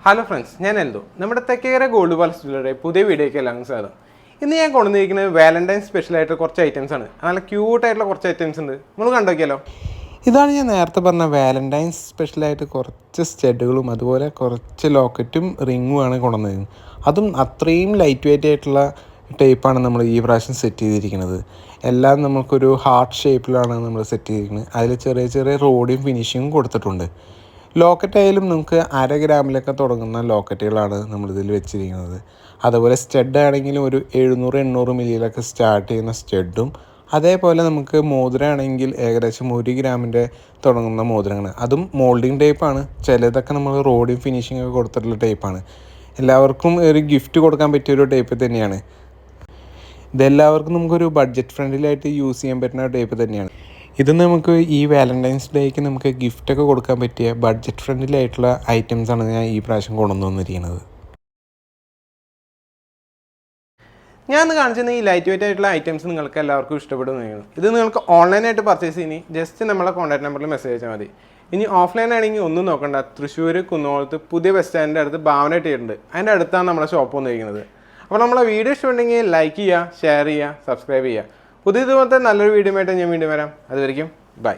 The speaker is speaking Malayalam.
ഹലോ ഫ്രണ്ട്സ്, ഞാൻ എൽദോ. നമ്മുടെ തെക്കേക്കര ഗോൾഡ് പാലസ് ജ്വല്ലറിയുടെ പുതിയ വീഡിയോയ്ക്ക് എല്ലാം സ്വാഗതം. ഇന്ന് ഞാൻ കൊണ്ടുവന്നിരിക്കുന്നത് വാലന്റൈൻ സ്പെഷ്യൽ ആയിട്ട് കുറച്ച് ഐറ്റംസ് ആണ്. നല്ല ക്യൂട്ടായിട്ടുള്ള കുറച്ച് ഐറ്റംസ് ഉണ്ട്. നമ്മൾ കണ്ടോക്കിയാലോ. ഇതാണ് ഞാൻ നേരത്തെ പറഞ്ഞ വാലന്റൈൻസ് സ്പെഷ്യലായിട്ട് കുറച്ച് സ്റ്റഡുകളും അതുപോലെ കുറച്ച് ലോക്കറ്റും റിങ്ങുമാണ് കൊണ്ടുവന്നത്. അതും അത്രയും ലൈറ്റ് വെയിറ്റ് ആയിട്ടുള്ള ടൈപ്പാണ് നമ്മൾ ഈ പ്രാവശ്യം സെറ്റ് ചെയ്തിരിക്കുന്നത്. എല്ലാം നമുക്കൊരു ഹാർട്ട് ഷേപ്പിലാണ് നമ്മൾ സെറ്റ് ചെയ്തിരിക്കുന്നത്. അതിൽ ചെറിയ ചെറിയ റോഡിയും ഫിനിഷിങ്ങും കൊടുത്തിട്ടുണ്ട്. ലോക്കറ്റ് ആയാലും നമുക്ക് 1/2 ഗ്രാമിലൊക്കെ തുടങ്ങുന്ന ലോക്കറ്റുകളാണ് നമ്മളിതിൽ വെച്ചിരിക്കുന്നത്. അതുപോലെ സ്റ്റഡ് ആണെങ്കിലും ഒരു 700-800 മില്ലിയിലൊക്കെ സ്റ്റാർട്ട് ചെയ്യുന്ന സ്റ്റഡും, അതേപോലെ നമുക്ക് മോതിരമാണെങ്കിൽ ഏകദേശം 1 ഗ്രാമിൻ്റെ തുടങ്ങുന്ന മോതിരമാണ്. അതും മോൾഡിങ് ടൈപ്പാണ്. ചിലതൊക്കെ നമ്മൾ റോഡിയും ഫിനിഷിംഗ് ഒക്കെ കൊടുത്തിട്ടുള്ള ടൈപ്പാണ്. എല്ലാവർക്കും ഒരു ഗിഫ്റ്റ് കൊടുക്കാൻ പറ്റിയൊരു ടൈപ്പ് തന്നെയാണ്. ഇതെല്ലാവർക്കും നമുക്കൊരു ബഡ്ജറ്റ് ഫ്രണ്ട്ലിയായിട്ട് യൂസ് ചെയ്യാൻ പറ്റുന്ന ടൈപ്പ് തന്നെയാണ്. ഇത് നമുക്ക് ഈ വാലന്റൈൻസ് ഡേക്ക് നമുക്ക് ഗിഫ്റ്റൊക്കെ കൊടുക്കാൻ പറ്റിയ ബഡ്ജറ്റ് ഫ്രണ്ട്ലി ആയിട്ടുള്ള ഐറ്റംസാണ് ഞാൻ ഈ പ്രാവശ്യം കൊണ്ടുവന്നിരിക്കുന്നത്. ഞാൻ ഇന്ന് കാണിച്ചിരുന്ന ഈ ലൈറ്റ് വെയിറ്റ് ആയിട്ടുള്ള ഐറ്റംസ് നിങ്ങൾക്ക് എല്ലാവർക്കും ഇഷ്ടപ്പെടുന്നതാണ്. ഇത് നിങ്ങൾക്ക് ഓൺലൈനായിട്ട് പർച്ചേസ് ചെയ്യുന്ന ജസ്റ്റ് നമ്മളെ കോൺടാക്ട് നമ്പറിൽ മെസ്സേജ് അയച്ചാൽ മതി. ഇനി ഓഫ്ലൈൻ ആണെങ്കിൽ ഒന്നും നോക്കണ്ട, തൃശ്ശൂർ കുന്നോളത്ത് പുതിയ ബസ് സ്റ്റാൻഡിൻ്റെ അടുത്ത് ഭാവന തിയേറ്ററുണ്ട്. അതിൻ്റെ അടുത്താണ് നമ്മളെ ഷോപ്പ് വന്നിരിക്കുന്നത്. അപ്പോൾ നമ്മളെ വീഡിയോ ഇഷ്ടമുണ്ടെങ്കിൽ ലൈക്ക് ചെയ്യുക, ഷെയർ ചെയ്യുക, സബ്സ്ക്രൈബ് ചെയ്യുക. പുതിയതുപോലത്തെ നല്ലൊരു വീഡിയോ ആയിട്ട് ഞാൻ വീണ്ടും വരാം. അതുവരെയും ബൈ.